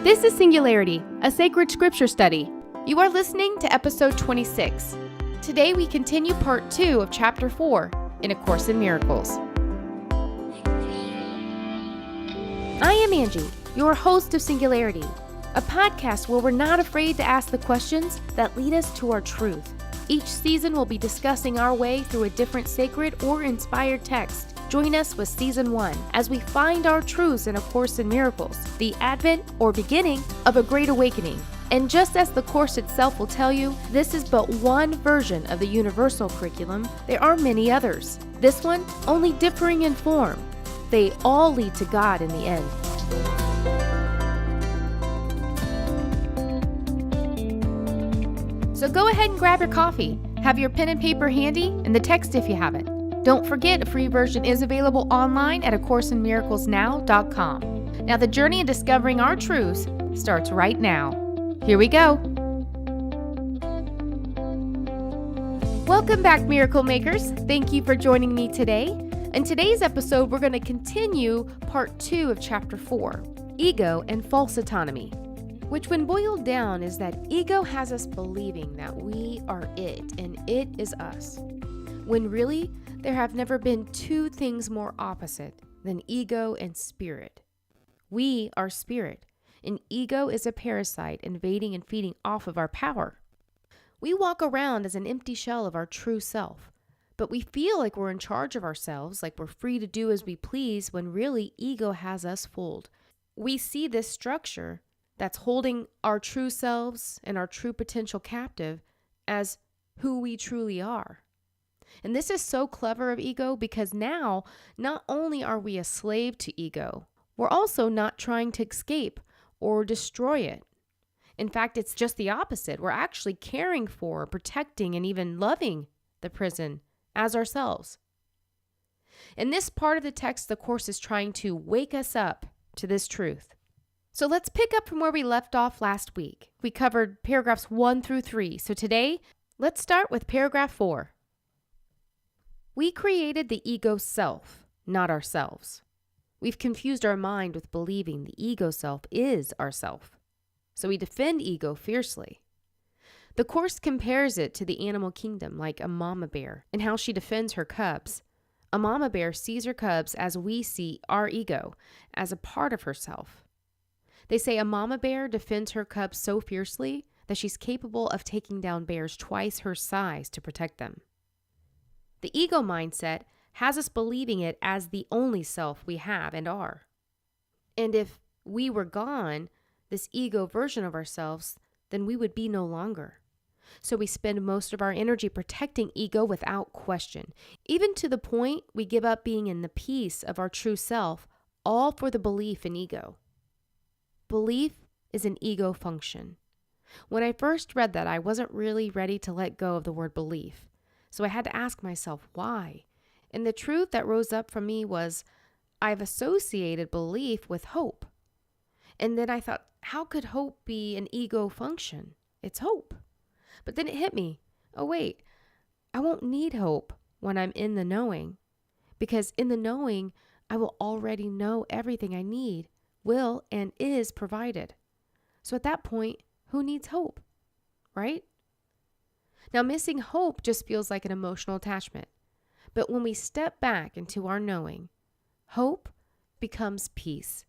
This is Singularity, a sacred scripture study. You are listening to episode 26. Today we continue part 2 of chapter 4 in A Course in Miracles. I am Angie, your host of Singularity, a podcast where we're not afraid to ask the questions that lead us to our truth. Each season we'll be discussing our way through a different sacred or inspired text. Join us with Season 1 as we find our truths in A Course in Miracles, the advent or beginning of a great awakening. And just as the Course itself will tell you, this is but one version of the universal curriculum. There are many others. This one only differing in form. They all lead to God in the end. So go ahead and grab your coffee. Have your pen and paper handy and the text if you haven't. Don't forget, a free version is available online at acourseinmiraclesnow.com. Now the journey in discovering our truths starts right now. Here we go. Welcome back, Miracle Makers. Thank you for joining me today. In today's episode, we're going to continue part 2 of chapter 4, Ego and False Autonomy, which when boiled down is that ego has us believing that we are it and it is us, when really there have never been two things more opposite than ego and spirit. We are spirit, and ego is a parasite invading and feeding off of our power. We walk around as an empty shell of our true self, but we feel like we're in charge of ourselves, like we're free to do as we please, when really ego has us fooled. We see this structure that's holding our true selves and our true potential captive as who we truly are. And this is so clever of ego because now not only are we a slave to ego, we're also not trying to escape or destroy it. In fact, it's just the opposite. We're actually caring for, protecting, and even loving the prison as ourselves. In this part of the text, the Course is trying to wake us up to this truth. So let's pick up from where we left off last week. We covered paragraphs 1 through 3. So today, let's start with paragraph 4. We created the ego self, not ourselves. We've confused our mind with believing the ego self is ourself. So we defend ego fiercely. The Course compares it to the animal kingdom, like a mama bear, and how she defends her cubs. A mama bear sees her cubs as we see our ego, as a part of herself. They say a mama bear defends her cubs so fiercely that she's capable of taking down bears twice her size to protect them. The ego mindset has us believing it as the only self we have and are. And if we were gone, this ego version of ourselves, then we would be no longer. So we spend most of our energy protecting ego without question, even to the point we give up being in the peace of our true self, all for the belief in ego. Belief is an ego function. When I first read that, I wasn't really ready to let go of the word belief. So I had to ask myself, why? And the truth that rose up from me was, I've associated belief with hope. And then I thought, how could hope be an ego function? It's hope. But then it hit me, oh wait, I won't need hope when I'm in the knowing. Because in the knowing, I will already know everything I need, will and is provided. So at that point, who needs hope, right? Now, missing hope just feels like an emotional attachment. But when we step back into our knowing, hope becomes peace.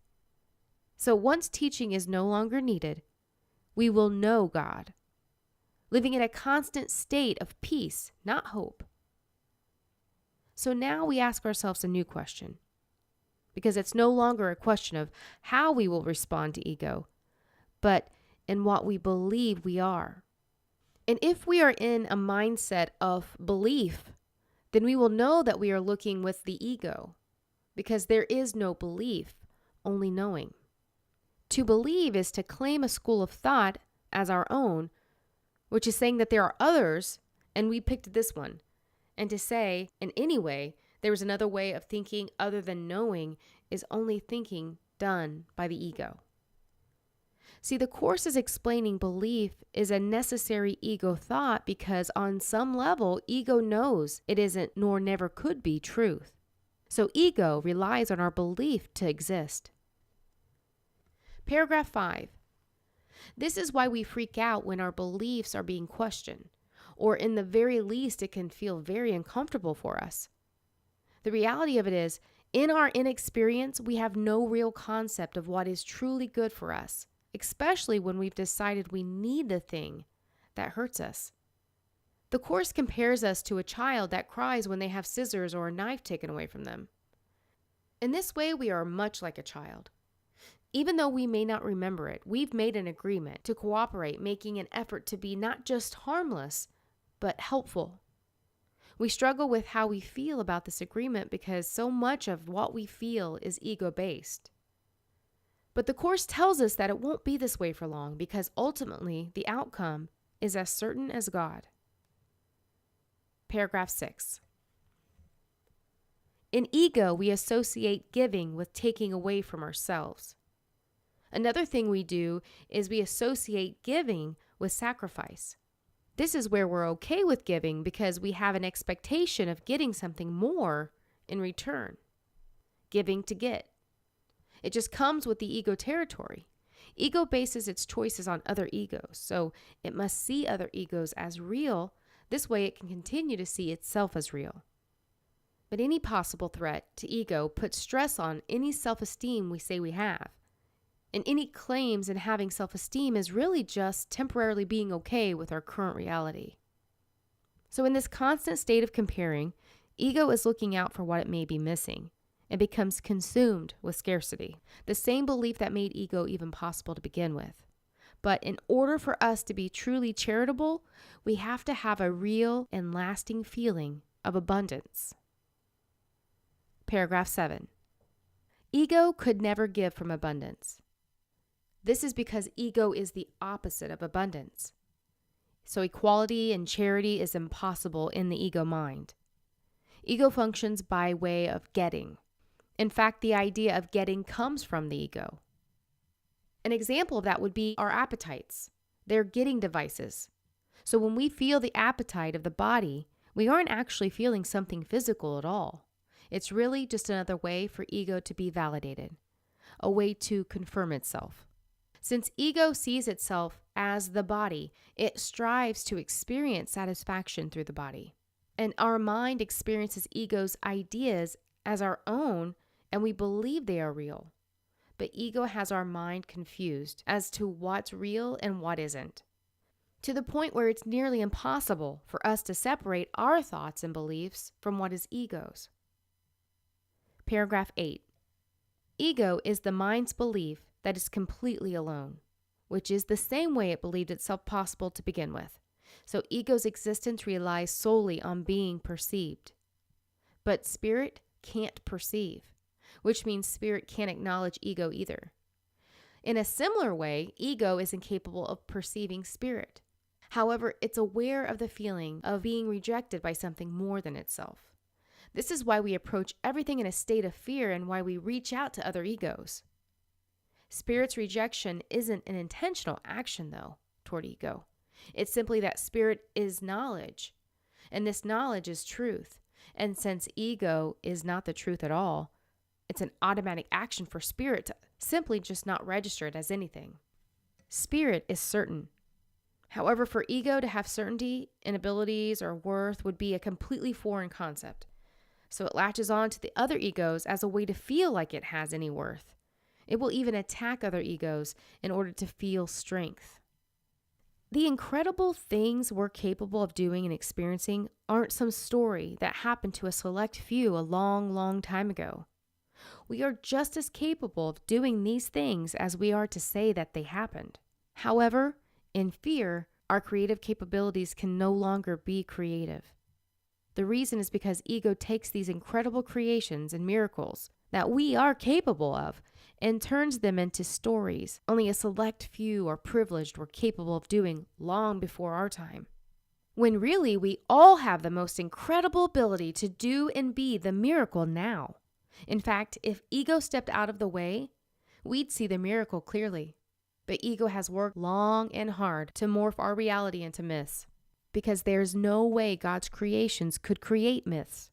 So once teaching is no longer needed, we will know God, living in a constant state of peace, not hope. So now we ask ourselves a new question, because it's no longer a question of how we will respond to ego, but in what we believe we are. And if we are in a mindset of belief, then we will know that we are looking with the ego, because there is no belief, only knowing. To believe is to claim a school of thought as our own, which is saying that there are others, and we picked this one. And to say, in any way, there is another way of thinking other than knowing is only thinking done by the ego. See, the Course is explaining belief is a necessary ego thought because on some level, ego knows it isn't nor never could be truth. So ego relies on our belief to exist. Paragraph 5. This is why we freak out when our beliefs are being questioned, or in the very least, it can feel very uncomfortable for us. The reality of it is, in our inexperience, we have no real concept of what is truly good for us, especially when we've decided we need the thing that hurts us. The Course compares us to a child that cries when they have scissors or a knife taken away from them. In this way, we are much like a child. Even though we may not remember it, we've made an agreement to cooperate, making an effort to be not just harmless, but helpful. We struggle with how we feel about this agreement because so much of what we feel is ego-based. But the Course tells us that it won't be this way for long because ultimately the outcome is as certain as God. Paragraph 6. In ego, we associate giving with taking away from ourselves. Another thing we do is we associate giving with sacrifice. This is where we're okay with giving because we have an expectation of getting something more in return. Giving to get. It just comes with the ego territory. Ego bases its choices on other egos, so it must see other egos as real. This way it can continue to see itself as real. But any possible threat to ego puts stress on any self-esteem we say we have. And any claims in having self-esteem is really just temporarily being okay with our current reality. So in this constant state of comparing, ego is looking out for what it may be missing and becomes consumed with scarcity, the same belief that made ego even possible to begin with. But in order for us to be truly charitable, we have to have a real and lasting feeling of abundance. Paragraph 7. Ego could never give from abundance. This is because ego is the opposite of abundance. So equality and charity is impossible in the ego mind. Ego functions by way of getting. In fact, the idea of getting comes from the ego. An example of that would be our appetites. They're getting devices. So when we feel the appetite of the body, we aren't actually feeling something physical at all. It's really just another way for ego to be validated, a way to confirm itself. Since ego sees itself as the body, it strives to experience satisfaction through the body. And our mind experiences ego's ideas as our own, and we believe they are real. But ego has our mind confused as to what's real and what isn't, to the point where it's nearly impossible for us to separate our thoughts and beliefs from what is ego's. Paragraph 8. Ego is the mind's belief that is completely alone, which is the same way it believed itself possible to begin with. So ego's existence relies solely on being perceived. But spirit can't perceive, which means spirit can't acknowledge ego either. In a similar way, ego is incapable of perceiving spirit. However, it's aware of the feeling of being rejected by something more than itself. This is why we approach everything in a state of fear and why we reach out to other egos. Spirit's rejection isn't an intentional action, though, toward ego. It's simply that spirit is knowledge, and this knowledge is truth. And since ego is not the truth at all, it's an automatic action for spirit to simply just not register it as anything. Spirit is certain. However, for ego to have certainty in abilities or worth would be a completely foreign concept. So it latches on to the other egos as a way to feel like it has any worth. It will even attack other egos in order to feel strength. The incredible things we're capable of doing and experiencing aren't some story that happened to a select few a long, long time ago. We are just as capable of doing these things as we are to say that they happened. However, in fear, our creative capabilities can no longer be creative. The reason is because ego takes these incredible creations and miracles that we are capable of and turns them into stories only a select few or privileged were capable of doing long before our time. When really we all have the most incredible ability to do and be the miracle now. In fact, if ego stepped out of the way, we'd see the miracle clearly. But ego has worked long and hard to morph our reality into myths, because there's no way God's creations could create myths.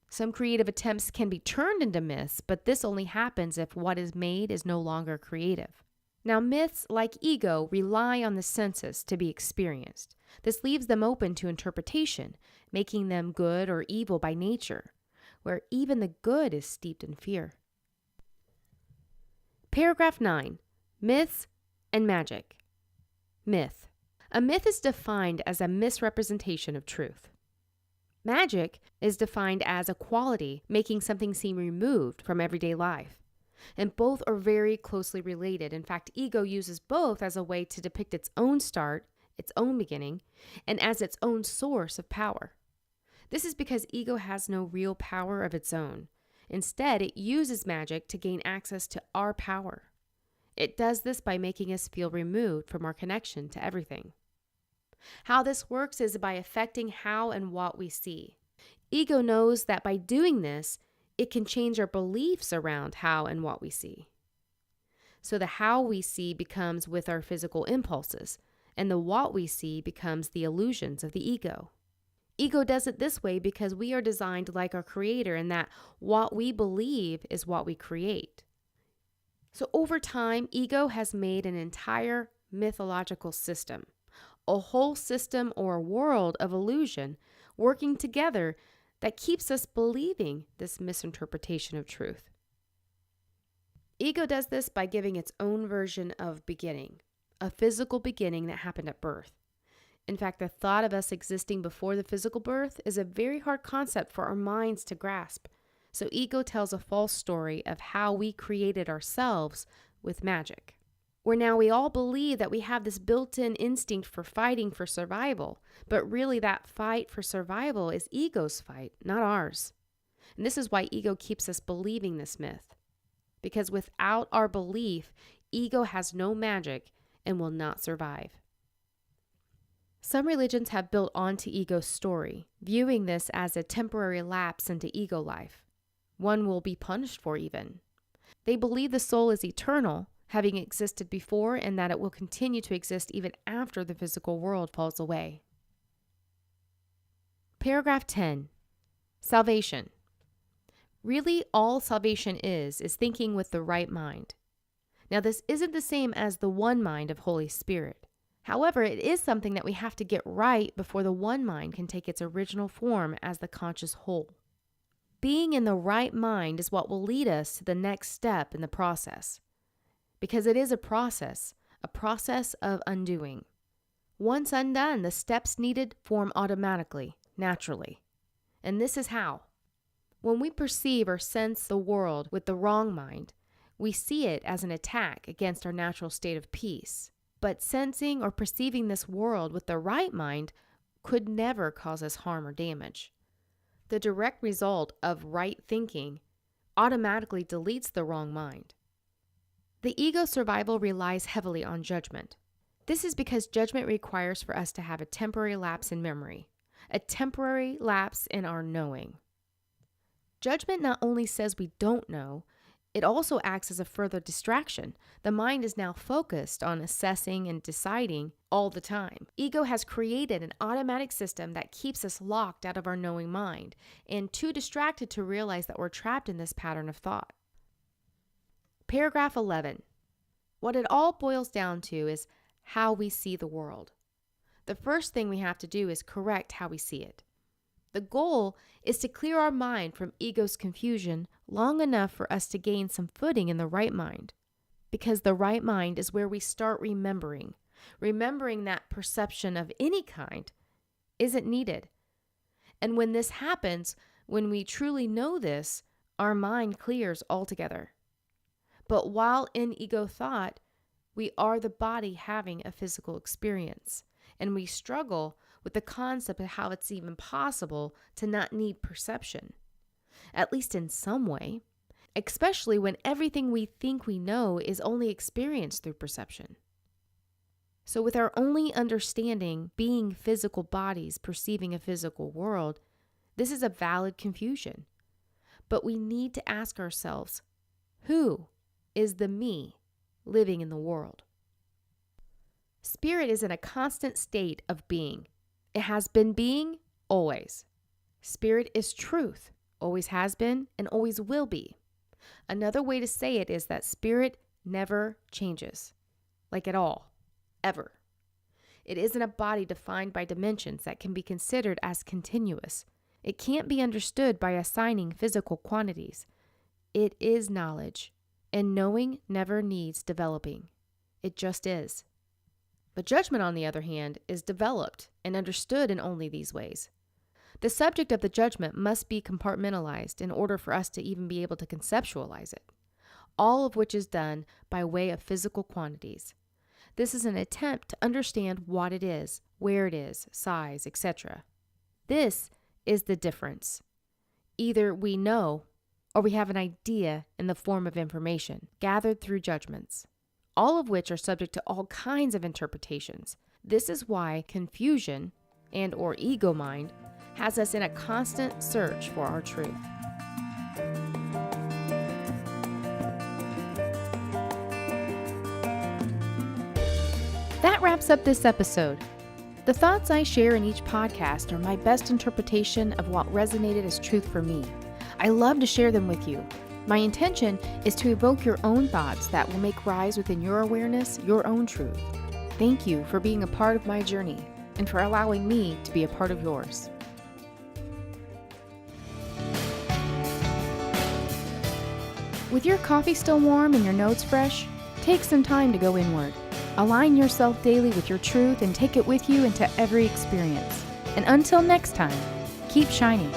Some creative attempts can be turned into myths, but this only happens if what is made is no longer creative. Now, myths, like ego, rely on the senses to be experienced. This leaves them open to interpretation, making them good or evil by nature, where even the good is steeped in fear. Paragraph 9. Myths and magic. Myth. A myth is defined as a misrepresentation of truth. Magic is defined as a quality making something seem removed from everyday life. And both are very closely related. In fact, ego uses both as a way to depict its own start, its own beginning, and as its own source of power. This is because ego has no real power of its own. Instead, it uses magic to gain access to our power. It does this by making us feel removed from our connection to everything. How this works is by affecting how and what we see. Ego knows that by doing this, it can change our beliefs around how and what we see. So the how we see becomes with our physical impulses, and the what we see becomes the illusions of the ego. Ego does it this way because we are designed like our Creator, and that what we believe is what we create. So over time, ego has made an entire mythological system, a whole system or world of illusion working together that keeps us believing this misinterpretation of truth. Ego does this by giving its own version of beginning, a physical beginning that happened at birth. In fact, the thought of us existing before the physical birth is a very hard concept for our minds to grasp. So ego tells a false story of how we created ourselves with magic. Where now we all believe that we have this built-in instinct for fighting for survival, but really that fight for survival is ego's fight, not ours. And this is why ego keeps us believing this myth. Because without our belief, ego has no magic and will not survive. Some religions have built onto ego's story, viewing this as a temporary lapse into ego life. One will be punished for even. They believe the soul is eternal, having existed before, and that it will continue to exist even after the physical world falls away. Paragraph 10. Salvation. Really, all salvation is thinking with the right mind. Now, this isn't the same as the one mind of Holy Spirit. However, it is something that we have to get right before the one mind can take its original form as the conscious whole. Being in the right mind is what will lead us to the next step in the process. Because it is a process of undoing. Once undone, the steps needed form automatically, naturally. And this is how. When we perceive or sense the world with the wrong mind, we see it as an attack against our natural state of peace. But sensing or perceiving this world with the right mind could never cause us harm or damage. The direct result of right thinking automatically deletes the wrong mind. The ego survival relies heavily on judgment. This is because judgment requires for us to have a temporary lapse in memory, a temporary lapse in our knowing. Judgment not only says we don't know, it also acts as a further distraction. The mind is now focused on assessing and deciding all the time. Ego has created an automatic system that keeps us locked out of our knowing mind and too distracted to realize that we're trapped in this pattern of thought. Paragraph 11. What it all boils down to is how we see the world. The first thing we have to do is correct how we see it. The goal is to clear our mind from ego's confusion long enough for us to gain some footing in the right mind. Because the right mind is where we start remembering that perception of any kind isn't needed. And when this happens, when we truly know this, our mind clears altogether. But while in ego thought, we are the body having a physical experience, and we struggle with the concept of how it's even possible to not need perception, at least in some way, especially when everything we think we know is only experienced through perception. So with our only understanding being physical bodies perceiving a physical world, this is a valid confusion. But we need to ask ourselves, who is the me living in the world? Spirit is in a constant state of being. It has been being always. Spirit is truth, always has been and always will be. Another way to say it is that spirit never changes. like at all, ever. It isn't a body defined by dimensions that can be considered as continuous. It can't be understood by assigning physical quantities. It is knowledge, and knowing never needs developing. It just is. But judgment, on the other hand, is developed and understood in only these ways. The subject of the judgment must be compartmentalized in order for us to even be able to conceptualize it, all of which is done by way of physical quantities. This is an attempt to understand what it is, where it is, size, etc. This is the difference. Either we know or we have an idea in the form of information gathered through judgments, all of which are subject to all kinds of interpretations. This is why confusion and or ego mind has us in a constant search for our truth. That wraps up this episode. The thoughts I share in each podcast are my best interpretation of what resonated as truth for me. I love to share them with you. My intention is to evoke your own thoughts that will make rise within your awareness your own truth. Thank you for being a part of my journey and for allowing me to be a part of yours. With your coffee still warm and your notes fresh, take some time to go inward. Align yourself daily with your truth and take it with you into every experience. And until next time, keep shining.